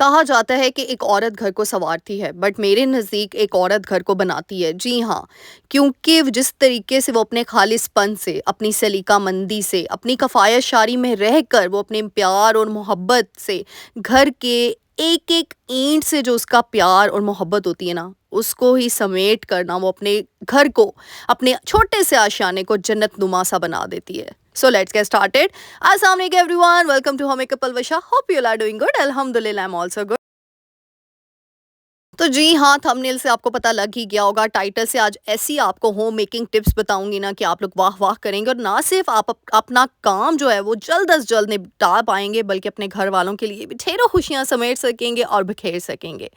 कहा जाता है कि एक औरत घर को संवारती है बट मेरे नज़दीक एक औरत घर को बनाती है। जी हाँ, क्योंकि जिस तरीके से वो अपने खालिसपन से, अपनी सलीकामंदी से, अपनी कफ़ायत-शारी में रहकर वो अपने प्यार और मोहब्बत से घर के एक-एक ईंट से जो उसका प्यार और मोहब्बत होती है ना, उसको ही समेट कर ना वो अपने घर को, अपने छोटे से आशियाने को जन्नत-नुमा सा बना देती है। So let's get started. अस्सलाम वालेकुम everyone, welcome to home makeup Alwasha. Hope you are doing good. अल्हम्दुलिल्लाह आई एम आल्सो गुड। तो जी हाँ, थंबनेल से आपको पता लग ही गया होगा, टाइटल से आज ऐसी आपको होम मेकिंग टिप्स बताऊंगी ना कि आप लोग वाह वाह करेंगे और ना सिर्फ आप अपना काम जो है वो जल्द अज जल्द निपटा पाएंगे बल्कि अपने घर वालों के लिए भी ढेरों खुशियां समेट सकेंगे और बिखेर सकेंगे।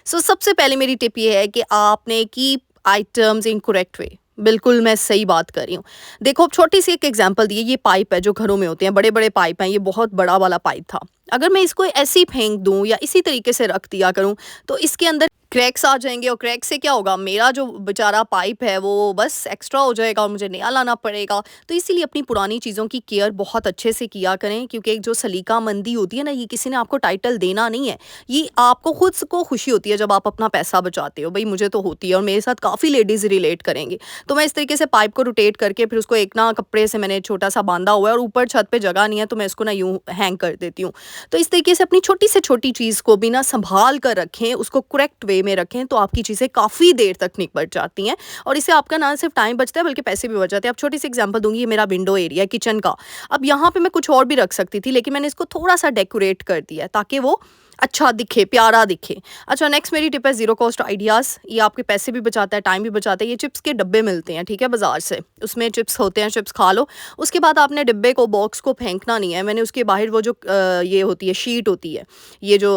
सो सबसे पहले मेरी टिप ये है कि आपने keep items in correct way. बिल्कुल मैं सही बात कर रही हूँ। देखो, अब छोटी सी एक एग्जांपल दी है, ये पाइप है जो घरों में होते हैं, बड़े बड़े पाइप हैं, ये बहुत बड़ा वाला पाइप था। अगर मैं इसको ऐसे ही फेंक दूं या इसी तरीके से रख दिया करूं तो इसके अंदर क्रैक्स आ जाएंगे और क्रैक से क्या होगा, मेरा जो बेचारा पाइप है वो बस एक्स्ट्रा हो जाएगा और मुझे नया लाना पड़ेगा। तो इसीलिए अपनी पुरानी चीज़ों की केयर बहुत अच्छे से किया करें, क्योंकि एक जो सलीका मंदी होती है ना, ये किसी ने आपको टाइटल देना नहीं है, ये आपको खुद को खुशी होती है जब आप अपना पैसा बचाते हो। भाई मुझे तो होती है और मेरे साथ काफ़ी लेडीज़ रिलेट करेंगे। तो मैं इस तरीके से पाइप को रोटेट करके फिर उसको एक ना कपड़े से मैंने छोटा सा बांधा हुआ है और ऊपर छत पे जगह नहीं है तो मैं इसको ना यूं हैंग कर देती हूँ। तो इस तरीके से अपनी छोटी से छोटी चीज़ को भी ना संभाल कर रखें, उसको करेक्ट वे में रखें, तो आपकी चीज़ें काफ़ी देर तक निपट जाती हैं और इससे आपका ना सिर्फ टाइम बचता है बल्कि पैसे भी बच जाते हैं। अब छोटी सी एग्जांपल दूंगी, ये मेरा विंडो एरिया है किचन का। अब यहाँ पे मैं कुछ और भी रख सकती थी लेकिन मैंने इसको थोड़ा सा डेकोरेट कर दिया है ताकि वो अच्छा दिखे, प्यारा दिखे। अच्छा, नेक्स्ट मेरी टिप है ज़ीरो कॉस्ट आइडियाज़। ये आपके पैसे भी बचाता है, टाइम भी बचाता है। ये चिप्स के डब्बे मिलते हैं, ठीक है, बाज़ार से, उसमें चिप्स होते हैं, चिप्स खा लो। उसके बाद आपने डिब्बे को, बॉक्स को फेंकना नहीं है। मैंने उसके बाहर वो जो ये होती है, शीट होती है, ये जो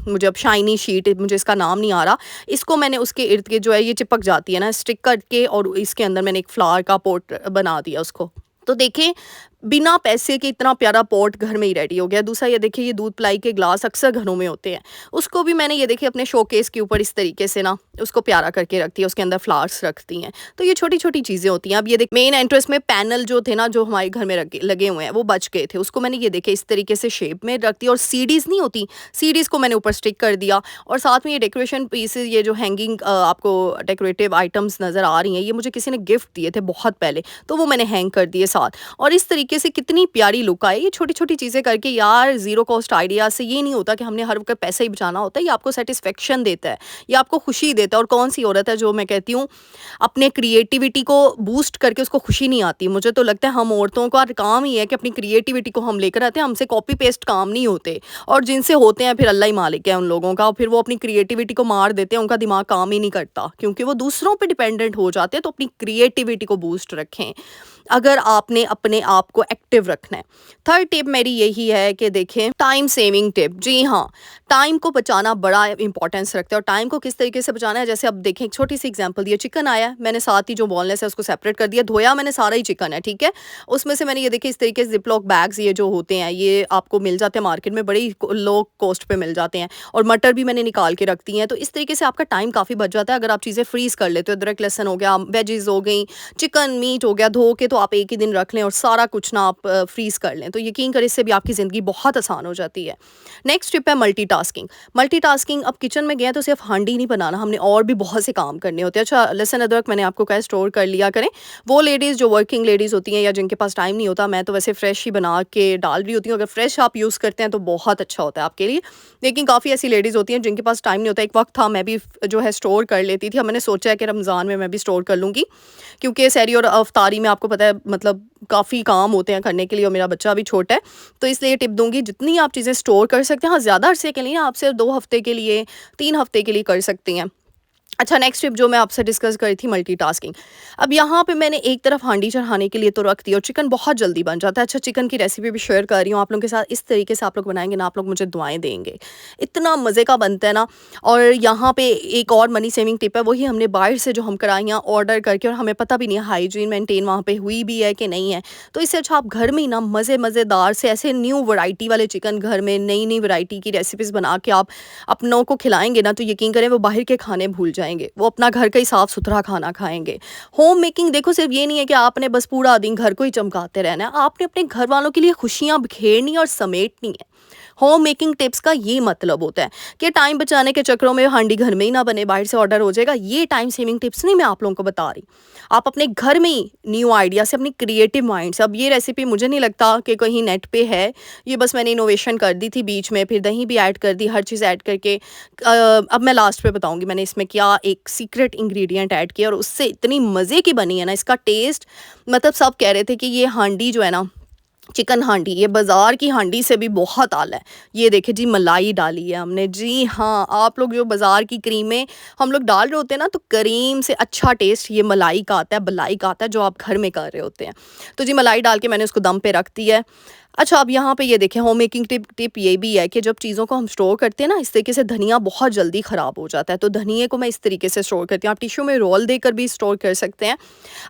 मुझे अब शाइनी शीट, मुझे इसका नाम नहीं आ रहा, इसको मैंने उसके इर्द गिर्द जो है ये चिपक जाती है ना, स्टिक करके, और इसके अंदर मैंने एक फ्लावर का पॉट बना दिया उसको। तो देखें, बिना पैसे के इतना प्यारा पॉट घर में ही रेडी हो गया। दूसरा ये देखिए, ये दूध पिलाई के ग्लास अक्सर घरों में होते हैं, उसको भी मैंने ये देखिए अपने शोकेस के ऊपर इस तरीके से ना उसको प्यारा करके रखती है, उसके अंदर फ्लावर्स रखती हैं। तो ये छोटी छोटी चीज़ें होती हैं। अब ये देख, मेन एंट्रेंस में पैनल जो थे ना, जो हमारे घर में लगे हुए हैं, वो बच गए थे, उसको मैंने ये देखे इस तरीके से शेप में रख दिया। और सीडीज़ नहीं होती, सीडीज़ को मैंने ऊपर स्टिक कर दिया। और साथ में ये डेकोरेशन पीसेस, ये जो हैंगिंग आपको डेकोरेटिव आइटम्स नज़र आ रही हैं, ये मुझे किसी ने गिफ्ट दिए थे बहुत पहले, तो वो मैंने हैंग कर दिए साथ। और इस तरीके से कितनी प्यारी लुक आए ये छोटी छोटी चीज़ें करके। यार, ज़ीरो कॉस्ट आइडिया से ये नहीं होता कि हमने हर वक्त पैसा ही बचाना होता है, ये आपको सेटिस्फेक्शन देता है, ये आपको खुशी देता है। और कौन सी औरत है जो, मैं कहती हूँ, अपने क्रिएटिविटी को बूस्ट करके उसको खुशी नहीं आती। मुझे तो लगता है हम औरतों का काम ही है कि अपनी क्रिएटिविटी को हम लेकर आते हैं, हमसे कॉपी पेस्ट काम नहीं होते। और जिनसे होते हैं फिर अल्लाह ही मालिक है उन लोगों का, और फिर वो अपनी क्रिएटिविटी को मार देते हैं, उनका दिमाग काम ही नहीं करता क्योंकि वो दूसरों पर डिपेंडेंट हो जाते हैं। तो अपनी क्रिएटिविटी को बूस्ट रखें अगर आपने अपने आप को एक्टिव रखना है। थर्ड टिप मेरी यही है कि देखें, टाइम सेविंग टिप। जी हाँ, टाइम को बचाना बड़ा इंपॉर्टेंस रखता है। और टाइम को किस तरीके से बचाना है, जैसे अब देखें, एक छोटी सी एग्जांपल दी है, चिकन आया है, मैंने साथ ही जो बोनलेस है उसको सेपरेट कर दिया, धोया मैंने सारा ही चिकन है, ठीक है। उसमें से मैंने ये देखिए इस तरीके से जिपलॉक बैग्स, ये जो होते हैं, ये आपको मिल जाते हैं मार्केट में, बड़े ही लो कॉस्ट पे मिल जाते हैं। और मटर भी मैंने निकाल के रख दी हैं। तो इस तरीके से आपका टाइम काफ़ी बच जाता है अगर आप चीज़ें फ्रीज कर लेते हो। अदरक लहसुन हो गया, वेजीज हो गई, चिकन मीट हो गया, धो के तो आप एक ही दिन रख लें और सारा कुछ ना आप फ्रीज कर लें, तो यकीन करें इससे भी आपकी ज़िंदगी बहुत आसान हो जाती है। नेक्स्ट टिप है मल्टीटास्किंग। मल्टीटास्किंग, अब किचन में गया तो सिर्फ हांडी नहीं बनाना, हमने और भी बहुत से काम करने होते हैं। अच्छा, लहसुन अदरक मैंने आपको कहा स्टोर कर लिया करें। वो लेडीज़ जो वर्किंग लेडीज़ होती हैं या जिनके पास टाइम नहीं होता, मैं तो वैसे फ्रेश ही बना के डाल रही होती हूँ, अगर फ्रेश आप यूज़ करते हैं तो बहुत अच्छा होता है आपके लिए। लेकिन काफ़ी ऐसी लेडीज़ होती हैं जिनके पास टाइम नहीं होता। एक वक्त था मैं भी जो है स्टोर कर लेती थी, अब मैंने सोचा है कि रमज़ान में मैं भी स्टोर कर लूँगी, क्योंकि सहरी और अफ्तारी में आपको पता है मतलब काफ़ी काम होते हैं करने के लिए और मेरा बच्चा भी छोटा है। तो इसलिए टिप दूँगी, जितनी आप चीज़ें स्टोर कर सकते हैं, हाँ, ज़्यादा अरसे के लिए, आप सिर्फ 2 हफ़्ते के लिए, 3 हफ़्ते के लिए कर सकती हैं। अच्छा, नेक्स्ट टिप जो मैं आपसे डिस्कस करी थी, मल्टीटास्किंग। अब यहाँ पे मैंने एक तरफ हांडी चढ़ाने के लिए तो रख दी और चिकन बहुत जल्दी बन जाता है। अच्छा, चिकन की रेसिपी भी शेयर कर रही हूँ आप लोगों के साथ। इस तरीके से आप लोग बनाएंगे ना, आप लोग मुझे दुआएं देंगे, इतना मज़े का बनता है ना। और यहाँ पे एक और मनी सेविंग टिप है, वही हमने बाहर से जो हम कढ़ाइयाँ ऑर्डर करके, और हमें पता भी नहीं है हाइजीन मेंटेन वहाँ पे हुई भी है कि नहीं है। तो इससे अच्छा आप घर में ही ना मज़ेदार से ऐसे न्यू वैरायटी वाले चिकन, घर में नई नई वैरायटी की रेसिपीज़ बना के आप अपनों को खिलाएंगे ना, तो यकीन करें वो बाहर के खाने भूल जाएँगे, वो अपना घर का ही साफ-सुथरा खाना खाएँगे। होम मेकिंग देखो सिर्फ़ ये नहीं है कि आपने बस पूरा दिन घर को ही चमकाते रहना है, आपने अपने घर वालों के लिए खुशियाँ बिखेरनी और समेटनी है। होम मेकिंग टिप्स का ये मतलब होता है कि टाइम बचाने के चक्करों में हांडी घर में ही ना बने, बाहर से ऑर्डर हो जाएगा, ये टाइम सेविंग टिप्स नहीं मैं आप लोगों को बता रही। आप अपने घर में ही न्यू आइडिया से, अपनी क्रिएटिव माइंड से, अब ये रेसिपी मुझे नहीं लगता कि कहीं नेट पे है, ये बस मैंने इनोवेशन कर दी थी बीच में, फिर दही भी ऐड कर दी, हर चीज़ ऐड करके अब मैं लास्ट पे बताऊंगी मैंने इसमें क्या एक सीक्रेट इंग्रेडिएंट ऐड किया और उससे इतनी मज़े की बनी है ना, इसका टेस्ट मतलब सब कह रहे थे कि ये हांडी जो है ना, चिकन हांडी, ये बाज़ार की हांडी से भी बहुत आला है। ये देखिए जी, मलाई डाली है हमने। जी हाँ, आप लोग जो बाज़ार की क्रीमें हम लोग डाल रहे होते हैं ना, तो क्रीम से अच्छा टेस्ट ये मलाई का आता है, बलाई का आता है, जो आप घर में कर रहे होते हैं। तो जी मलाई डाल के मैंने उसको दम पे रख दिया है। अच्छा, अब यहाँ पे ये देखें, होम मेकिंग टिप ये भी है कि जब चीज़ों को हम स्टोर करते हैं ना, इस तरीके से धनिया बहुत जल्दी ख़राब हो जाता है, तो धनिये को मैं इस तरीके से स्टोर करती हूँ। आप टिश्यू में रोल देकर भी स्टोर कर सकते हैं।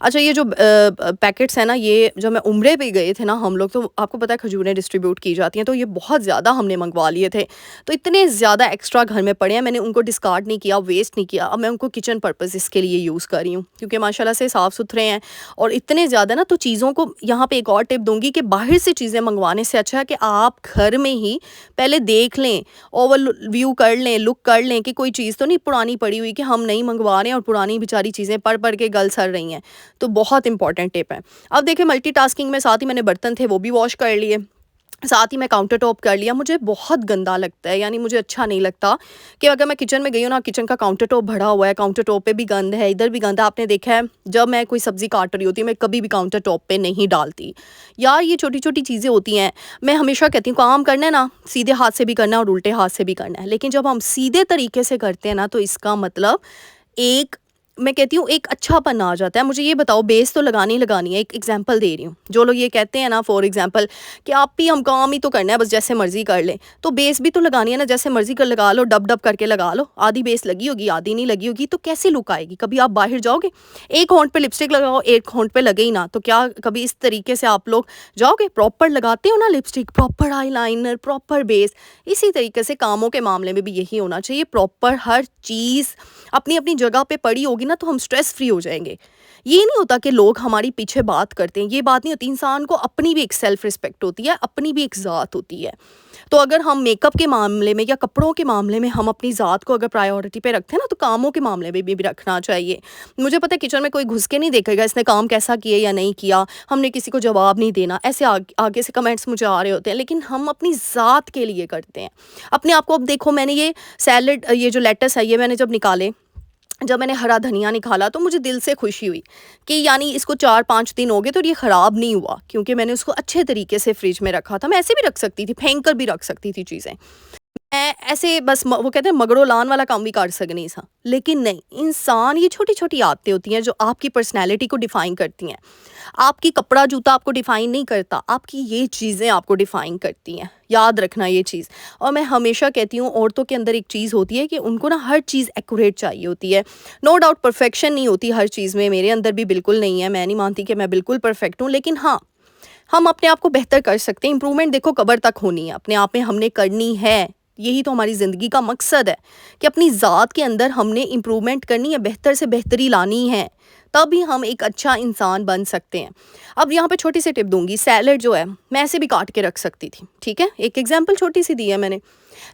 अच्छा, ये जो पैकेट्स हैं ना, ये जब मैं उम्रे पे गए थे ना हम लोग, तो आपको पता है खजूरें डिस्ट्रीब्यूट की जाती हैं, तो ये बहुत ज़्यादा हमने मंगवा लिए थे। तो इतने ज़्यादा एक्स्ट्रा घर में पड़े हैं, मैंने उनको डिस्कार्ड नहीं किया, वेस्ट नहीं किया। अब मैं उनको किचन पर्पज़ इसके लिए यूज़ कर रही हूँ, क्योंकि माशाल्लाह से साफ़-सुथरे हैं और इतने ज़्यादा ना, तो चीज़ों को यहाँ पे एक और टिप दूँगी कि बाहर से चीज़ें मंगवाने से अच्छा है कि आप घर में ही पहले देख लें, ओवर व्यू कर लें, लुक कर लें कि कोई चीज़ तो नहीं पुरानी पड़ी हुई कि हम नहीं मंगवा रहे हैं और पुरानी बेचारी चीज़ें पढ़-पढ़ के गल सड़ रही हैं। तो बहुत इंपॉर्टेंट टिप है। अब देखिए, मल्टीटास्किंग में साथ ही मैंने बर्तन थे वो भी वॉश कर लिए, साथ ही मैं काउंटर टॉप कर लिया। मुझे बहुत गंदा लगता है, यानी मुझे अच्छा नहीं लगता कि अगर मैं किचन में गई हूँ ना, किचन का काउंटर टॉप भरा हुआ है, काउंटर टॉप पे भी गंद है, इधर भी गंद है। आपने देखा है जब मैं कोई सब्ज़ी काट रही होती हूँ, मैं कभी भी काउंटर टॉप पे नहीं डालती। यार, ये छोटी-छोटी चीज़ें होती हैं। मैं हमेशा कहती हूँ काम करना है ना, सीधे हाथ से भी करना है और उल्टे हाथ से भी करना है। लेकिन जब हम सीधे तरीके से करते हैं ना, तो इसका मतलब एक मैं कहती हूँ एक अच्छापन आ जाता है। मुझे ये बताओ, बेस तो लगानी ही लगानी है। एक एग्जांपल दे रही हूँ, जो लोग ये कहते हैं ना फॉर एग्जांपल कि आप ही हम काम ही तो करना है, बस जैसे मर्जी कर लें, तो बेस भी तो लगानी है ना, जैसे मर्जी कर लगा लो, डब डब करके लगा लो। आधी बेस लगी होगी, आधी नहीं लगी होगी, तो कैसी लुक आएगी? कभी आप बाहर जाओगे, एक होंठ पे लिपस्टिक लगाओ, एक होंठ पे लगे ही ना, तो क्या कभी इस तरीके से आप लोग जाओगे? प्रॉपर लगाते हो ना lipstick, proper eyeliner, proper base. इसी तरीके से कामों के मामले में भी यही होना चाहिए, प्रॉपर हर चीज़ अपनी अपनी जगह पे पड़ी होगी ना, तो हम स्ट्रेस फ्री हो जाएंगे। ये नहीं होता कि लोग हमारी पीछे बात करते हैं, ये बात नहीं होती। इंसान को अपनी भी एक सेल्फ रिस्पेक्ट होती है, अपनी भी एक ज़ात होती है। तो अगर हम मेकअप के मामले में या कपड़ों के मामले में हम अपनी ज़ात को अगर प्रायोरिटी पे रखते हैं ना, तो कामों के मामले में भी रखना चाहिए। मुझे पता है किचन में कोई घुस के नहीं देखेगा इसने काम कैसा किया या नहीं किया, हमने किसी को जवाब नहीं देना, ऐसे आगे से कमेंट्स मुझे आ रहे होते हैं, लेकिन हम अपनी ज़ात के लिए करते हैं अपने आप को। अब देखो, मैंने ये सैलड, ये जो लेटस है, ये मैंने जब मैंने हरा धनिया निकाला, तो मुझे दिल से खुशी हुई कि यानी इसको 4-5 दिन हो गए, तो ये ख़राब नहीं हुआ, क्योंकि मैंने उसको अच्छे तरीके से फ्रिज में रखा था। मैं ऐसे भी रख सकती थी, फेंक कर भी रख सकती थी चीज़ें। मैं ऐसे बस वो कहते हैं मगड़ो लान वाला काम भी कर सकनी सा, लेकिन नहीं, इंसान ये छोटी-छोटी आदतें होती हैं जो आपकी पर्सनैलिटी को डिफ़ाइन करती हैं। आपकी कपड़ा जूता आपको डिफ़ाइन नहीं करता, आपकी ये चीज़ें आपको डिफ़ाइन करती हैं। याद रखना ये चीज़। और मैं हमेशा कहती हूँ, औरतों के अंदर एक चीज़ होती है कि उनको ना हर चीज़ एक्यूरेट चाहिए होती है। नो डाउट परफेक्शन नहीं होती हर चीज़ में, मेरे अंदर भी बिल्कुल नहीं है। मैं नहीं मानती कि मैं बिल्कुल परफेक्ट हूँ, लेकिन हाँ, हम अपने आप को बेहतर कर सकते हैं। इम्प्रूवमेंट देखो कबर तक होनी है, अपने आप में हमने करनी है। यही तो हमारी ज़िंदगी का मकसद है कि अपनी ज़ात के अंदर हमने इम्प्रूवमेंट करनी है, बेहतर से बेहतरी लानी है, तभी हम एक अच्छा इंसान बन सकते हैं। अब यहाँ पे छोटी सी टिप दूंगी, सैलड जो है मैं ऐसे भी काट के रख सकती थी, ठीक है, एक एग्जांपल छोटी सी दी है मैंने,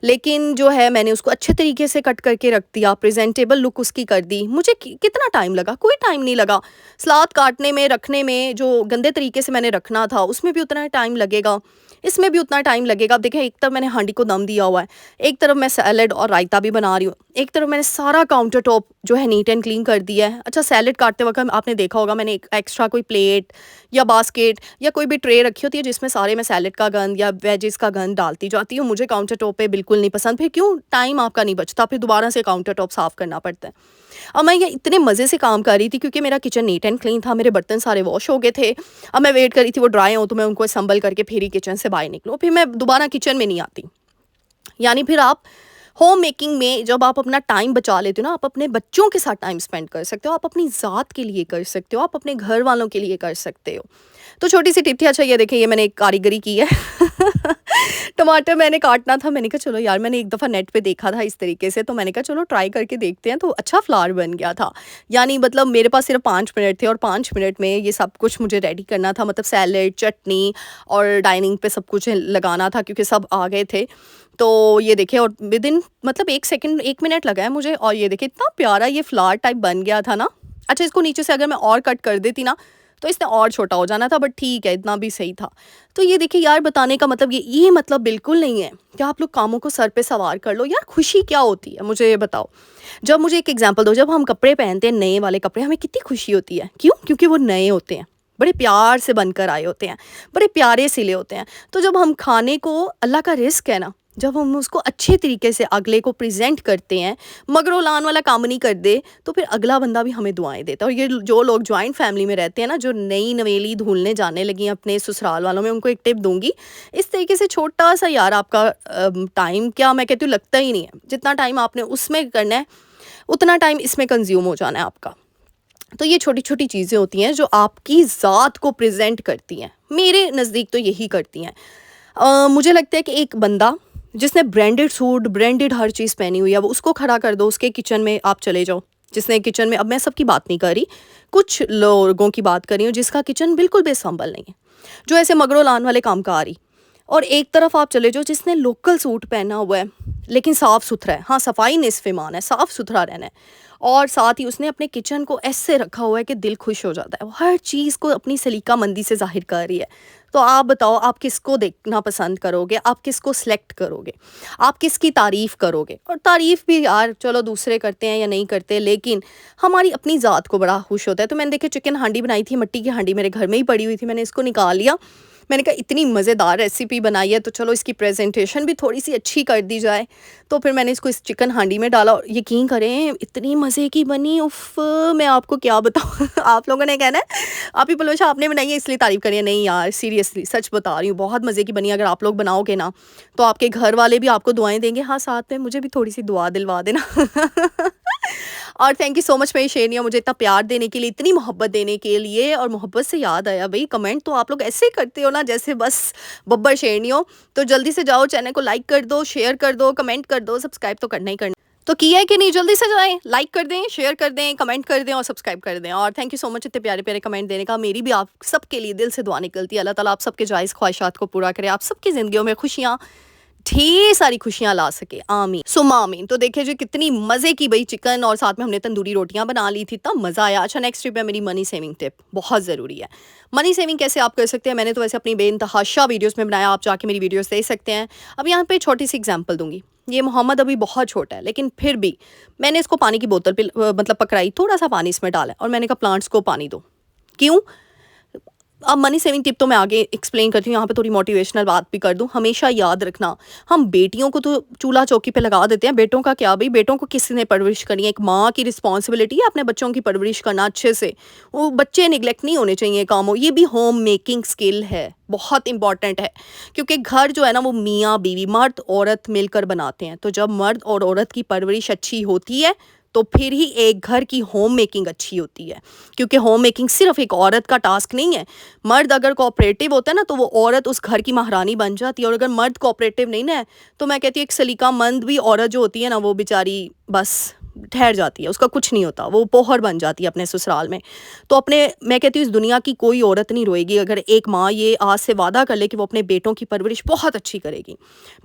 लेकिन जो है मैंने उसको अच्छे तरीके से कट करके रख दिया, प्रेजेंटेबल लुक उसकी कर दी। मुझे कितना टाइम लगा? कोई टाइम नहीं लगा। सलाद काटने में, रखने में, जो गंदे तरीके से मैंने रखना था उसमें भी उतना टाइम लगेगा, इसमें भी उतना टाइम लगेगा। अब देखें, एक तरफ मैंने हांडी को दम दिया हुआ है, एक तरफ मैं सैलड और रायता भी बना रही हूँ, एक तरफ मैंने सारा काउंटर टॉप जो है नीट एंड क्लीन कर दिया है। अच्छा, सैलड काटते वक्त आपने देखा होगा मैंने एक एक्स्ट्रा कोई प्लेट या बास्केट या कोई भी ट्रे रखी होती है जिसमें सारे मैं सैलड का गंद या वेजेस का गंद डालती जाती हूँ। मुझे काउंटर टॉप पे बिल्कुल नहीं पसंद। फिर क्यों? टाइम आपका नहीं बचता, फिर दोबारा से काउंटर टॉप साफ़ करना पड़ता है। अब मैं ये इतने मज़े से काम कर रही थी क्योंकि मेरा किचन नीट एंड क्लीन था, मेरे बर्तन सारे वॉश हो गए थे। अब मैं वेट कर रही थी वो ड्राई हो, तो मैं उनको संभल करके फिर ही किचन से बाहर निकलूँ, फिर मैं दोबारा किचन में नहीं आती। यानी फिर आप होम मेकिंग में जब आप अपना टाइम बचा लेते हो ना, आप अपने बच्चों के साथ टाइम स्पेंड कर सकते हो, आप अपनी ज़ात के लिए कर सकते हो, आप अपने घर वालों के लिए कर सकते हो। तो छोटी सी टिप थी। अच्छा, ये देखिए, ये मैंने एक कारीगरी की है टमाटर मैंने काटना था, मैंने कहा चलो यार, मैंने एक दफ़ा नेट पे देखा था इस तरीके से, तो मैंने कहा चलो ट्राई करके देखते हैं, तो अच्छा फ्लावर बन गया था। यानी मतलब मेरे पास सिर्फ 5 मिनट थे और 5 मिनट में ये सब कुछ मुझे रेडी करना था, मतलब सैलेड, चटनी और डाइनिंग पे सब कुछ लगाना था क्योंकि सब आ गए थे। तो ये देखिए, और विदिन मतलब 1 सेकंड 1 मिनट लगा है मुझे, और ये देखिए इतना प्यारा ये फ्लावर टाइप बन गया था ना। अच्छा, इसको नीचे से अगर मैं और कट कर देती ना, तो इसने और छोटा हो जाना था, बट ठीक है, इतना भी सही था। तो ये देखिए यार, बताने का मतलब ये मतलब बिल्कुल नहीं है कि आप लोग कामों को सर पे सवार कर लो। यार खुशी क्या होती है, मुझे ये बताओ। जब मुझे एक एग्जांपल दो, जब हम कपड़े पहनते हैं नए वाले कपड़े, हमें कितनी खुशी होती है, क्यों? क्योंकि वो नए होते हैं, बड़े प्यार से बनकर आए होते हैं, बड़े प्यारे सिले होते हैं। तो जब हम खाने को, अल्लाह का रिस्क है ना, जब हम उसको अच्छे तरीके से अगले को प्रेजेंट करते हैं, मगरोलान वाला काम नहीं कर दे, तो फिर अगला बंदा भी हमें दुआएं देता है। और ये जो लोग जॉइंट फैमिली में रहते हैं ना, जो नई नवेली धूलने जाने लगी हैं अपने ससुराल वालों में, उनको एक टिप दूंगी, इस तरीके से छोटा सा यार आपका टाइम, क्या मैं कहती हूँ, लगता ही नहीं है। जितना टाइम आपने उसमें करना है, उतना टाइम इसमें कंज्यूम हो जाना है आपका। तो ये छोटी छोटी चीज़ें होती हैं जो आपकी ज़ात को प्रेजेंट करती हैं, मेरे नज़दीक तो यही करती हैं। मुझे लगता है कि एक बंदा जिसने ब्रांडेड सूट, ब्रांडेड हर चीज़ पहनी हुई है, वो उसको खड़ा कर दो, उसके किचन में आप चले जाओ, जिसने किचन में, अब मैं सबकी बात नहीं कर रही, कुछ लोगों की बात कर रही हूँ जिसका किचन बिल्कुल बेसंभल नहीं है, जो ऐसे मगरो लान वाले काम का आ रही। और एक तरफ आप चले जाओ जिसने लोकल सूट पहना हुआ है लेकिन साफ़ सुथरा है, हाँ सफाई निस्फ़ ईमान है, साफ़ सुथरा रहना है, और साथ ही उसने अपने किचन को ऐसे रखा हुआ है कि दिल खुश हो जाता है, वो हर चीज़ को अपनी सलीका मंदी से ज़ाहिर कर रही है। तो आप बताओ, आप किसको देखना पसंद करोगे, आप किसको सेलेक्ट करोगे, आप किसकी तारीफ़ करोगे? और तारीफ़ भी यार चलो दूसरे करते हैं या नहीं करते, लेकिन हमारी अपनी ज़ात को बड़ा खुश होता है। तो मैंने देखिए चिकन हांडी बनाई थी, मिट्टी की हांडी मेरे घर में ही पड़ी हुई थी, मैंने इसको निकाल लिया। मैंने कहा इतनी मज़ेदार रेसिपी बनाई है, तो चलो इसकी प्रेजेंटेशन भी थोड़ी सी अच्छी कर दी जाए। तो फिर मैंने इसको इस चिकन हांडी में डाला, और यकीन करें इतनी मज़े की बनी, उफ़, मैं आपको क्या बताऊँ। आप लोगों ने कहना है आप ही पलोशा आपने बनाई है इसलिए तारीफ़ करी है। नहीं यार, सीरियसली सच बता रही हूँ, बहुत मज़े की बनी। अगर आप लोग बनाओगे ना, तो आपके घर वाले भी आपको दुआएं देंगे। हाँ, साथ में मुझे भी थोड़ी सी दुआ दिलवा देना। और थैंक यू सो मच मेरी शेरनिया, मुझे इतना प्यार देने के लिए, इतनी मोहब्बत देने के लिए। और मोहब्बत से याद आया भाई, कमेंट तो आप लोग ऐसे ही करते हो ना जैसे बस बब्बर शेरनियों। तो जल्दी से जाओ, चैनल को लाइक कर दो, शेयर कर दो, कमेंट कर दो, सब्सक्राइब तो करना ही करना। तो किया है कि नहीं? जल्दी से जाएं, लाइक कर दें, शेयर कर दें, कमेंट कर दें और सब्सक्राइब कर दें। और थैंक यू सो मच इतने प्यारे प्यारे कमेंट देने का। मेरी भी आप सबके लिए दिल से दुआ निकलती है, अल्लाह ताला आप सबके जायज़ ख्वाहिशात को पूरा करे, आप सबकी ज़िंदगियों में खुशियाँ, ढेर सारी खुशियाँ ला सके, आमीन सुम्मा आमीन। तो देखिए जी, कितनी मज़े की भाई चिकन, और साथ में हमने तंदूरी रोटियां बना ली थी, इतना मज़ा आया। अच्छा, नेक्स्ट ट्रिप है मेरी मनी सेविंग टिप, बहुत ज़रूरी है। मनी सेविंग कैसे आप कर सकते हैं, मैंने तो वैसे अपनी बेइंतहाशा वीडियोस में बनाया, आप जाके मेरी वीडियोस देख सकते हैं। अब यहाँ पे छोटी सी एग्जांपल दूंगी। ये मोहम्मद अभी बहुत छोटा है, लेकिन फिर भी मैंने इसको पानी की बोतल पे मतलब पकड़ाई, थोड़ा सा पानी इसमें डाला, और मैंने कहा प्लांट्स को पानी दो। क्यों? अब मनी सेविंग टिप तो मैं आगे एक्सप्लेन करती हूँ, यहाँ पे थोड़ी मोटिवेशनल बात भी कर दूँ। हमेशा याद रखना, हम बेटियों को तो चूल्हा चौकी पे लगा देते हैं, बेटों का क्या भाई, बेटों को किसने परवरिश करनी है? एक माँ की रिस्पॉन्सिबिलिटी है अपने बच्चों की परवरिश करना अच्छे से। वो बच्चे निगलेक्ट नहीं होने चाहिए कामों, ये भी होम मेकिंग स्किल है, बहुत इंपॉर्टेंट है। क्योंकि घर जो है ना, वो मियाँ बीवी, मर्द औरत मिलकर बनाते हैं। तो जब मर्द और औरत की परवरिश अच्छी होती है, तो फिर ही एक घर की होम मेकिंग अच्छी होती है। क्योंकि होम मेकिंग सिर्फ एक औरत का टास्क नहीं है। मर्द अगर कोऑपरेटिव होता है ना, तो वो औरत उस घर की महारानी बन जाती है। और अगर मर्द कोऑपरेटिव नहीं ना, तो मैं कहती हूँ एक सलीकामंद भी औरत जो होती है ना, वो बेचारी बस ठहर जाती है, उसका कुछ नहीं होता, वो पोहर बन जाती है अपने ससुराल में। तो अपने, मैं कहती हूँ इस दुनिया की कोई औरत नहीं रोएगी अगर एक माँ ये आज से वादा कर ले कि वो अपने बेटों की परवरिश बहुत अच्छी करेगी,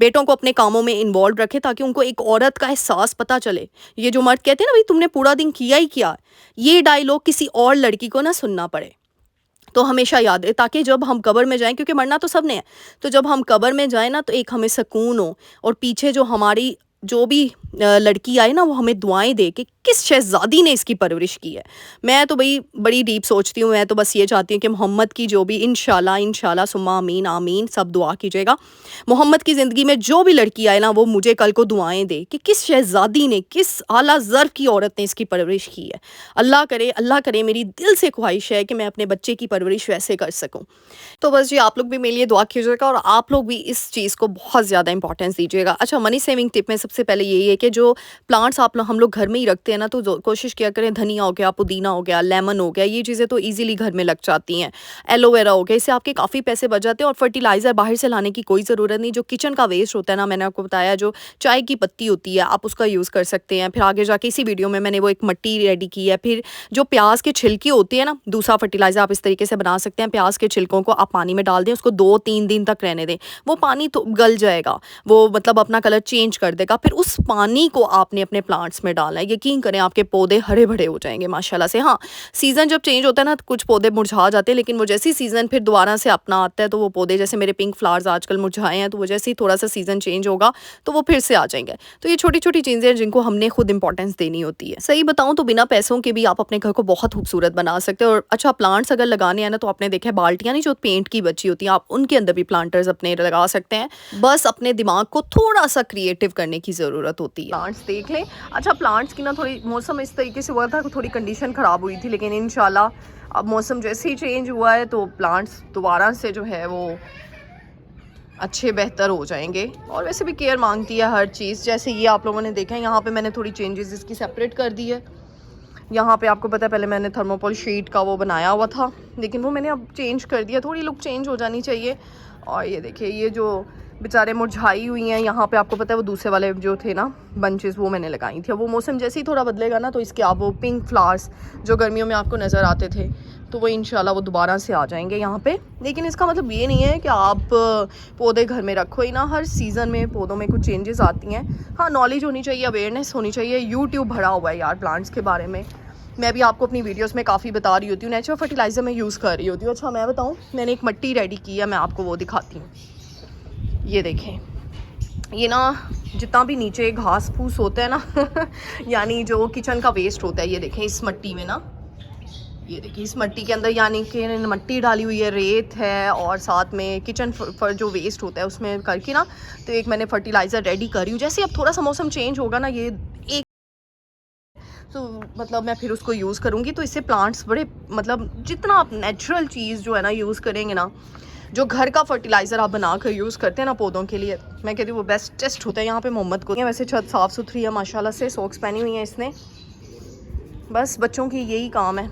बेटों को अपने कामों में इन्वॉल्व रखे, ताकि उनको एक औरत का एहसास पता चले। ये जो मर्द कहते हैं ना, भाई तुमने पूरा दिन किया ही किया, ये डायलॉग किसी और लड़की को ना सुनना पड़े। तो हमेशा याद है, ताकि जब हम कब्र में जाएं, क्योंकि मरना तो सबने है, तो जब हम कब्र में जाएं ना, तो एक हमें सुकून हो, और पीछे जो हमारी जो भी लड़की आए ना, वो हमें दुआएं दे कि किस शहजादी ने इसकी परवरिश की है। मैं तो भाई बड़ी डीप सोचती हूँ, मैं तो बस ये चाहती हूँ कि मोहम्मद की जो भी, इंशाल्लाह इंशाल्लाह सुम्मा आमीन आमीन, सब दुआ कीजिएगा, मोहम्मद की ज़िंदगी में जो भी लड़की आए ना, वो मुझे कल को दुआएं दे कि किस शहजादी ने, किस आला ज़र्फ़ की औरत ने इसकी परवरिश की है। अल्लाह करे, मेरी दिल से ख्वाहिश है कि मैं अपने बच्चे की परवरिश वैसे कर सकूँ। तो बस जी, आप लोग भी मेरे लिए दुआ कीजिएगा, और आप लोग भी इस चीज़ को बहुत ज़्यादा इंपॉर्टेंस दीजिएगा। अच्छा, मनी सेविंग टिप में सबसे पहले यही है कि जो प्लांट्स हम लोग घर में ही रखते हैं हैं ना, तो कोशिश किया करें, धनिया हो गया, पुदीना हो गया, लेमन हो गया, ये चीज़ें तो ईज़िली घर में लग जाती हैं। एलोवेरा हो गया, इससे आपके काफ़ी पैसे बच जाते हैं और फर्टिलाइज़र बाहर से लाने की कोई ज़रूरत नहीं। जो किचन का वेस्ट होता है ना, मैंने आपको बताया जो चाय की पत्ती होती है, आप उसका यूज़ कर सकते हैं। फिर आगे जाके इसी वीडियो में मैंने वो एक मिट्टी रेडी की है। फिर जो प्याज के छिलके होती है ना, दूसरा फर्टिलाइज़र आप इस तरीके से बना सकते हैं। प्याज के छिलकों को आप पानी में डाल दें, उसको 2-3 दिन तक रहने दें, वो पानी तो गल जाएगा, वो मतलब अपना कलर चेंज कर देगा। फिर उस पानी को आपने अपने प्लांट्स में डालना है, यकीन करें आपके पौधे हरे भरे हो जाएंगे माशाल्लाह से। हाँ, सीज़न जब चेंज होता है ना, तो कुछ पौधे मुरझा जाते हैं, लेकिन वो जैसे ही सीज़न फिर दोबारा से अपना आता है, तो वो पौधे, जैसे मेरे पिंक फ्लावर्स आजकल मुरझाए हैं, तो वो जैसे ही थोड़ा सा सीज़न चेंज होगा तो वो फिर से आ जाएंगे। तो ये छोटी छोटी चीज़ें हैं जिनको हमने खुद इंपॉर्टेंस देनी होती है। सही बताऊं तो बिना पैसों के भी आप अपने घर को बहुत खूबसूरत बना सकते हो। और अच्छा, प्लांट्स अगर लगाने हैं ना, तो आपने देखा है बाल्टियाँ नहीं जो पेंट की बची होती हैं, आप उनके अंदर भी प्लांटर्स अपने लगा सकते हैं। बस अपने दिमाग को थोड़ा सा क्रिएटिव करने की ज़रूरत होती है। प्लांट्स देख लें। अच्छा, प्लांट्स की ना थोड़ी मौसम इस तरीके से हुआ था कि थोड़ी कंडीशन ख़राब हुई थी, लेकिन इंशाल्लाह अब मौसम जैसे ही चेंज हुआ है तो प्लांट्स दोबारा से जो है वो अच्छे बेहतर हो जाएंगे। और वैसे भी केयर मांगती है हर चीज़। जैसे ये आप लोगों ने देखा है, यहाँ पे मैंने थोड़ी चेंजेस इसकी सेपरेट कर दी है। यहाँ पे आपको पता है पहले मैंने थर्मोकोल शीट का वो बनाया हुआ था, लेकिन वो मैंने अब चेंज कर दिया, थोड़ी लुक चेंज हो जानी चाहिए। और ये देखिए, ये जो बेचारे मुरझाई हुई हैं, यहाँ पे आपको पता है वो दूसरे वाले जो थे ना बंचेस, वो मैंने लगाई थी। अब वो मौसम जैसे ही थोड़ा बदलेगा ना, तो इसके आप वो पिंक फ्लावर्स जो गर्मियों में आपको नज़र आते थे, तो वो इंशाल्लाह वो दोबारा से आ जाएंगे यहाँ पे। लेकिन इसका मतलब ये नहीं है कि आप पौधे घर में रखो ही ना। हर सीज़न में पौधों में कुछ चेंजेस आती हैं। हाँ, नॉलेज होनी चाहिए, अवेयरनेस होनी चाहिए। यूट्यूब भरा हुआ है यार प्लांट्स के बारे में। मैं भी आपको अपनी वीडियोस में काफ़ी बता रही होती हूँ, नेचुरल फर्टिलाइज़र मैं यूज़ कर रही होती हूँ। अच्छा, मैं बताऊँ, मैंने एक मिट्टी रेडी की है, मैं आपको वो दिखाती हूँ। ये देखें, ये ना जितना भी नीचे घास फूस होता है ना यानी जो किचन का वेस्ट होता है, ये देखें इस मिट्टी में ना, ये देखिए इस मिट्टी के अंदर यानी कि मिट्टी डाली हुई है, रेत है, और साथ में किचन पर जो वेस्ट होता है उसमें करके ना, तो एक मैंने फर्टिलाइज़र रेडी कर रही हूँ। जैसे अब थोड़ा सा मौसम चेंज होगा ना, ये एक तो मतलब मैं फिर उसको यूज़ करूँगी। तो इससे प्लांट्स बड़े, मतलब जितना आप नेचुरल चीज़ जो है ना यूज़ करेंगे ना, जो घर का फर्टिलाइज़र आप बना कर यूज़ करते हैं ना पौधों के लिए, मैं कहती हूँ वो बेस्ट टेस्ट होता है। यहाँ पे मोहम्मद को वैसे छत साफ़ सुथरी है माशाल्लाह से, सॉक्स पहनी हुई हैं इसने। बस बच्चों की यही काम है।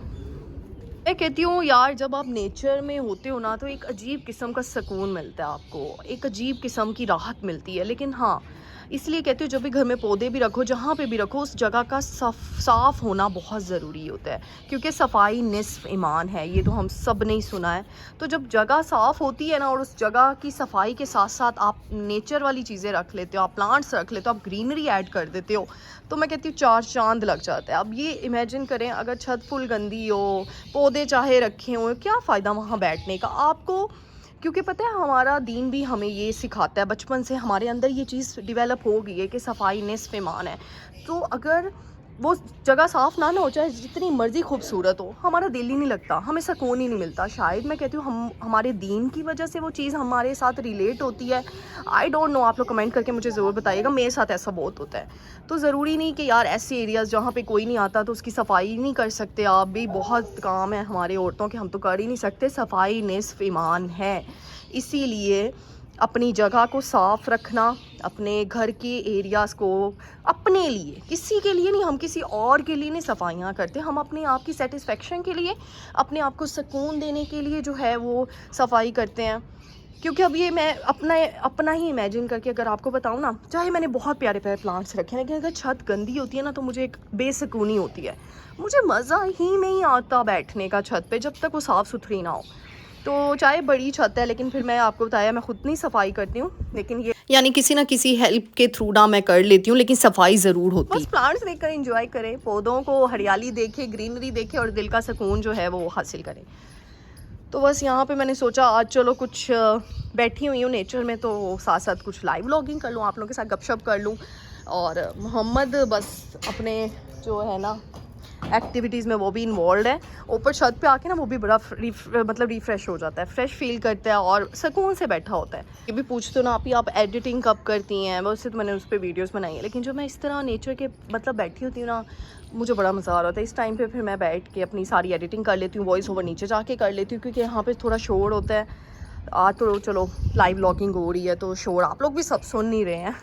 मैं कहती हूँ यार, जब आप नेचर में होते हो ना, तो एक अजीब किस्म का सुकून मिलता है आपको, एक अजीब किस्म की राहत मिलती है। लेकिन हाँ, इसलिए कहती हूँ जब भी घर में पौधे भी रखो, जहाँ पे भी रखो, उस जगह का साफ़ होना बहुत ज़रूरी होता है, क्योंकि सफाई निस्फ ईमान है, ये तो हम सब ने ही सुना है। तो जब जगह साफ़ होती है ना, और उस जगह की सफाई के साथ साथ आप नेचर वाली चीज़ें रख लेते हो, आप प्लांट्स रख लेते हो, आप ग्रीनरी ऐड कर देते हो, तो मैं कहती हूँ चार चांद लग जाता है। अब ये इमेजिन करें, अगर छत फुल गंदी हो, पौधे चाहे रखे हों, क्या फ़ायदा वहाँ बैठने का आपको। क्योंकि पता है हमारा दीन भी हमें ये सिखाता है, बचपन से हमारे अंदर ये चीज़ डेवलप हो गई है कि सफाई निस्फ ईमान है। तो अगर वो जगह साफ़ ना हो, चाहे जितनी मर्ज़ी खूबसूरत हो, हमारा दिल ही नहीं लगता, हमें सुकून ही नहीं मिलता। शायद मैं कहती हूँ हमारे दीन की वजह से वो चीज़ हमारे साथ रिलेट होती है। आई डोंट नो, आप लोग कमेंट करके मुझे ज़रूर बताइएगा। मेरे साथ ऐसा बहुत होता है। तो ज़रूरी नहीं कि यार ऐसे एरियाज़ जहाँ पे कोई नहीं आता तो उसकी सफाई नहीं कर सकते आप भी। बहुत काम है हमारे औरतों के, हम तो कर ही नहीं सकते। सफाई निस्फ ईमान है, इसीलिए अपनी जगह को साफ़ रखना, अपने घर के एरियाज़ को अपने लिए, किसी के लिए नहीं, हम किसी और के लिए नहीं सफाइयाँ करते, हम अपने आप की सेटिस्फेक्शन के लिए, अपने आप को सुकून देने के लिए जो है वो सफाई करते हैं। क्योंकि अब ये मैं अपना ही इमेजिन करके अगर आपको बताऊँ ना, चाहे मैंने बहुत प्यारे प्यारे प्लांट्स रखे हैं, लेकिन अगर छत गंदी होती है ना, तो मुझे एक बेसुकूनी होती है, मुझे मज़ा ही नहीं आता बैठने का छत पे जब तक वो साफ़ सुथरी ना हो। तो चाहे बड़ी छत है, लेकिन फिर मैं आपको बताया मैं खुद नहीं सफाई करती हूँ, लेकिन ये यानी किसी ना किसी हेल्प के थ्रू ना मैं कर लेती हूँ, लेकिन सफाई ज़रूर होती है। बस प्लांट्स देखकर एंजॉय करें, पौधों को हरियाली देखें, ग्रीनरी देखें, और दिल का सुकून जो है वो हासिल करें। तो बस यहाँ पे मैंने सोचा आज चलो कुछ बैठी हुई हूँ नेचर में, तो साथ साथ कुछ लाइव व्लॉगिंग कर लूँ, आप लोगों के साथ गपशप कर लूँ। और मोहम्मद बस अपने जो है ना एक्टिविटीज़ में वो भी इन्वॉल्व है। ऊपर छत पे आके ना वो भी बड़ा मतलब रिफ़्रेश हो जाता है, फ्रेश फील करता है और सुकून से बैठा होता है। ये भी पूछते हो ना आप एडिटिंग कब करती हैं, वैसे तो मैंने उस पर वीडियोस बनाई है, लेकिन जो मैं इस तरह नेचर के मतलब बैठी होती हूँ ना, मुझे बड़ा मज़ा आ रहा होता है। इस टाइम पे फिर मैं बैठ के अपनी सारी एडिटिंग कर लेती हूँ, वॉइस ओवर नीचे जाके कर लेती हूँ, क्योंकि यहाँ पे थोड़ा शोर होता है। आज तो चलो लाइव व्लॉगिंग हो रही है तो शोर आप लोग भी सब सुन नहीं रहे हैं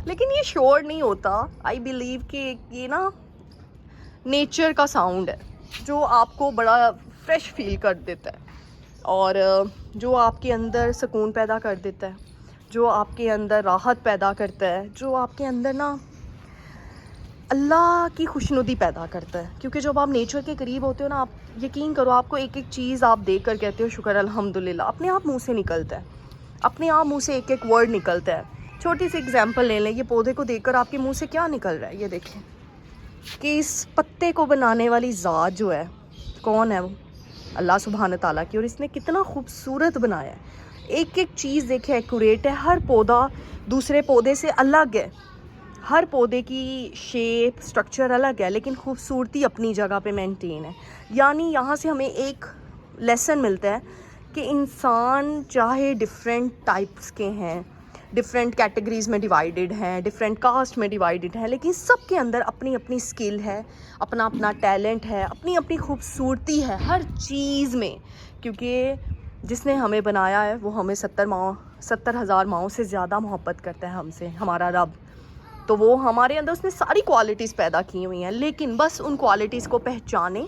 लेकिन ये शोर नहीं होता। आई बिलीव कि ये ना नेचर का साउंड है जो आपको बड़ा फ्रेश फील कर देता है और जो आपके अंदर सुकून पैदा कर देता है, जो आपके अंदर राहत पैदा करता है, जो आपके अंदर ना अल्लाह की खुशनुदी पैदा करता है। क्योंकि जब आप नेचर के करीब होते हो ना, आप यकीन करो, आपको एक एक चीज़ आप देख कर कहते हो शुक्र अल्हम्दुलिल्लाह, अपने आप मुंह से निकलता है, अपने आप मुंह से एक एक वर्ड निकलता है। छोटी सी एग्जांपल ले लें, ये पौधे को देखकर आपके मुंह से क्या निकल रहा है, ये देखें कि इस पत्ते को बनाने वाली ज़ात जो है, कौन है वो? अल्लाह सुब्हान ताला की। और इसने कितना खूबसूरत बनाया है, एक एक चीज़ देखे एक्यूरेट है। हर पौधा दूसरे पौधे से अलग है, हर पौधे की शेप स्ट्रक्चर अलग है, लेकिन खूबसूरती अपनी जगह पे मेंटेन है। यानी यहाँ से हमें एक लेसन मिलता है कि इंसान चाहे डिफरेंट टाइप्स के हैं, डिफरेंट कैटेगरीज़ में डिवाइडेड हैं, डिफरेंट कास्ट में डिवाइडेड हैं, लेकिन सब के अंदर अपनी अपनी स्किल है, अपना अपना टैलेंट है, अपनी अपनी खूबसूरती है हर चीज़ में। क्योंकि जिसने हमें बनाया है वो हमें 70,000 माओं से ज़्यादा मोहब्बत करता है हमसे, हमारा रब। तो वो हमारे अंदर उसने सारी क्वालिटीज़ पैदा की हुई हैं, लेकिन बस उन क्वालिटीज़ को पहचानें,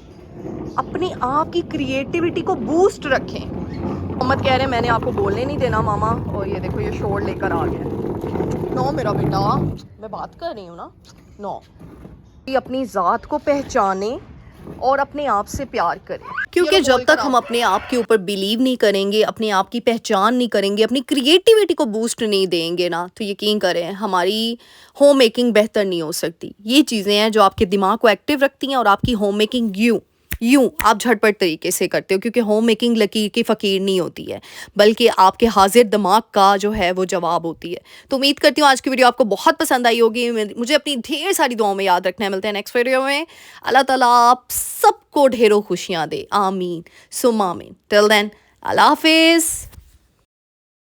अपने आप की क्रिएटिविटी को बूस्ट रखें। मोहम्मद कह रहे हैं मैंने आपको बोलने नहीं देना मामा, और ये देखो ये शोर लेकर आ गया। नो मेरा बेटा, मैं बात कर रही हूँ ना। नो, अपनी ज़ात को पहचाने और अपने आप से प्यार करें। क्योंकि जब तक हम अपने आप के ऊपर बिलीव नहीं करेंगे, अपने आप की पहचान नहीं करेंगे, अपनी क्रिएटिविटी को बूस्ट नहीं देंगे ना, तो यकीन करें हमारी होम मेकिंग बेहतर नहीं हो सकती। ये चीज़ें हैं जो आपके दिमाग को एक्टिव रखती हैं और आपकी होम मेकिंग यूं आप झटपट तरीके से करते हो। क्योंकि होम मेकिंग लकीर की फ़कीर नहीं होती है, बल्कि आपके हाजिर दिमाग का जो है वो जवाब होती है। तो उम्मीद करती हूँ आज की वीडियो आपको बहुत पसंद आई होगी। मुझे अपनी ढेर सारी दुआओं में याद रखना है। मिलते हैं नेक्स्ट वीडियो में। अल्लाह ताला आप सबको ढेरों खुशियाँ दे, आमीन सुम्मा आमीन। टिल देन, अल्लाह हाफिज़।